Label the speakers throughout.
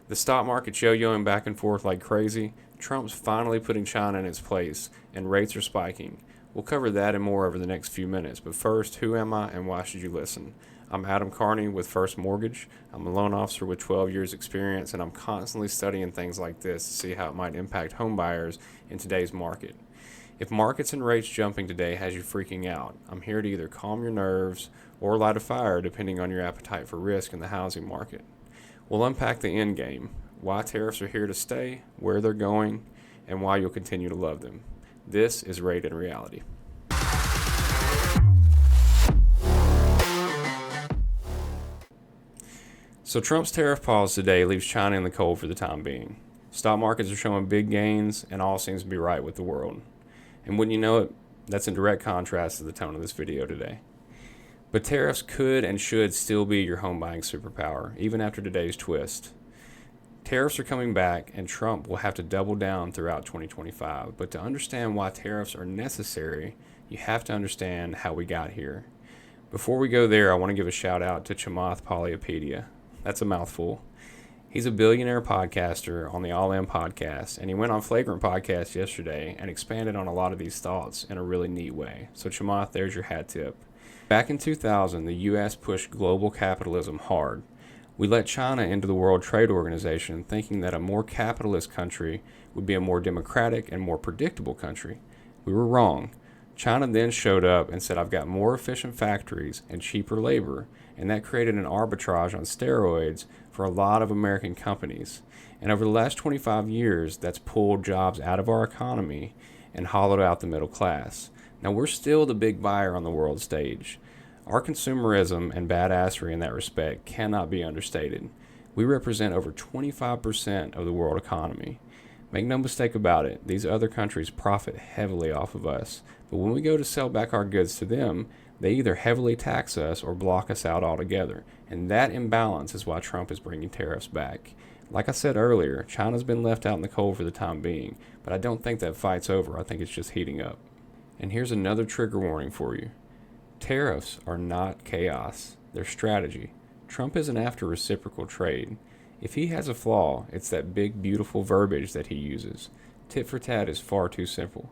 Speaker 1: The stock market yo-yoing back and forth like crazy. Trump's finally putting China in its place, and rates are spiking. We'll cover that and more over the next few minutes, but first, who am I and why should you listen? I'm Adam Carney with First Mortgage. I'm a loan officer with 12 years experience, and I'm constantly studying things like this to see how it might impact homebuyers in today's market. If markets and rates jumping today has you freaking out, I'm here to either calm your nerves or light a fire depending on your appetite for risk in the housing market. We'll unpack the end game, why tariffs are here to stay, where they're going, and why you'll continue to love them. This is Rate in Reality. So Trump's tariff pause today leaves China in the cold for the time being. Stock markets are showing big gains, and all seems to be right with the world. And wouldn't you know it, that's in direct contrast to the tone of this video today. But tariffs could and should still be your home buying superpower, even after today's twist. Tariffs are coming back, and Trump will have to double down throughout 2025. But to understand why tariffs are necessary, you have to understand how we got here. Before we go there, I want to give a shout out to Chamath Palihapitiya. That's a mouthful. He's a billionaire podcaster on the All In podcast, and he went on Flagrant Podcast yesterday and expanded on a lot of these thoughts in a really neat way. So Chamath, there's your hat tip. Back in 2000, the U.S. pushed global capitalism hard. We let China into the World Trade Organization thinking that a more capitalist country would be a more democratic and more predictable country. We were wrong. China then showed up and said, I've got more efficient factories and cheaper labor, and that created an arbitrage on steroids for a lot of American companies. And over the last 25 years, that's pulled jobs out of our economy and hollowed out the middle class. Now, we're still the big buyer on the world stage. Our consumerism and badassery in that respect cannot be understated. We represent over 25% of the world economy. Make no mistake about it, these other countries profit heavily off of us. But when we go to sell back our goods to them, they either heavily tax us or block us out altogether. And that imbalance is why Trump is bringing tariffs back. Like I said earlier, China's been left out in the cold for the time being, but I don't think that fight's over. I think it's just heating up. And here's another trigger warning for you. Tariffs are not chaos. They're strategy. Trump isn't after reciprocal trade. If he has a flaw, it's that big, beautiful verbiage that he uses. Tit for tat is far too simple.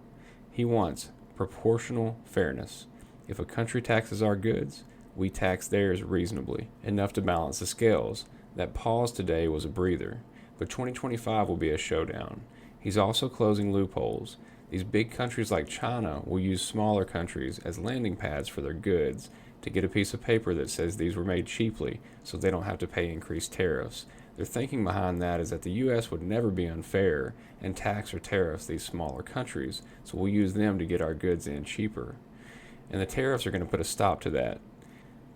Speaker 1: He wants proportional fairness. If a country taxes our goods, we tax theirs reasonably, enough to balance the scales. That pause today was a breather, but 2025 will be a showdown. He's also closing loopholes. These big countries like China will use smaller countries as landing pads for their goods to get a piece of paper that says these were made cheaply so they don't have to pay increased tariffs. Their thinking behind that is that the U.S. would never be unfair and tax or tariff these smaller countries, so we'll use them to get our goods in cheaper. And the tariffs are going to put a stop to that,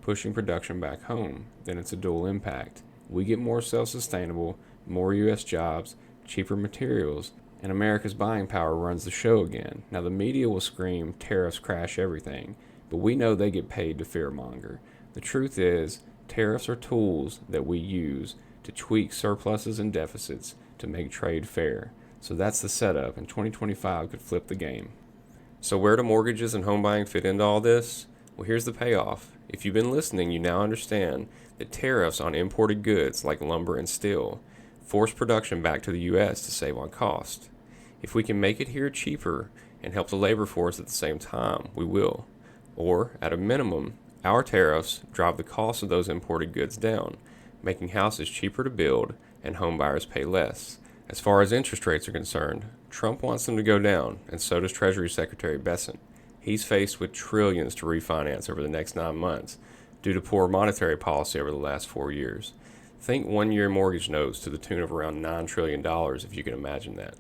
Speaker 1: pushing production back home. Then it's a dual impact. We get more self-sustainable, more U.S. jobs, cheaper materials, and America's buying power runs the show again. Now the media will scream, tariffs crash everything, but we know they get paid to fearmonger. The truth is, tariffs are tools that we use to tweak surpluses and deficits to make trade fair. So that's the setup, and 2025 could flip the game. So where do mortgages and home buying fit into all this? Well, here's the payoff. If you've been listening, you now understand that tariffs on imported goods like lumber and steel force production back to the U.S. to save on cost. If we can make it here cheaper and help the labor force at the same time, we will. Or, at a minimum, our tariffs drive the cost of those imported goods down, making houses cheaper to build and home buyers pay less. As far as interest rates are concerned, Trump wants them to go down, and so does Treasury Secretary Bessent. He's faced with trillions to refinance over the next 9 months due to poor monetary policy over the last 4 years. Think one-year mortgage notes to the tune of around $9 trillion, if you can imagine that.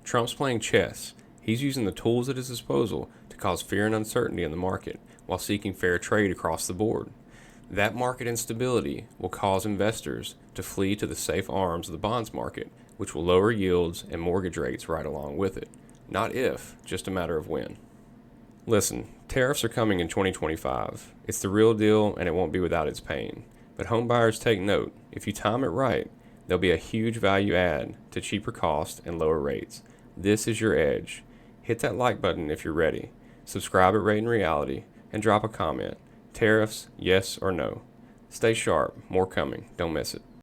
Speaker 1: Trump's playing chess. He's using the tools at his disposal to cause fear and uncertainty in the market while seeking fair trade across the board. That market instability will cause investors to flee to the safe arms of the bonds market, which will lower yields and mortgage rates right along with it. Not if, just a matter of when. Listen, tariffs are coming in 2025. It's the real deal, and it won't be without its pain. But home buyers, take note. If you time it right, there'll be a huge value add to cheaper cost and lower rates. This is your edge. Hit that like button if you're ready. Subscribe at Rate in Reality and drop a comment. Tariffs, yes or no. Stay sharp. More coming. Don't miss it.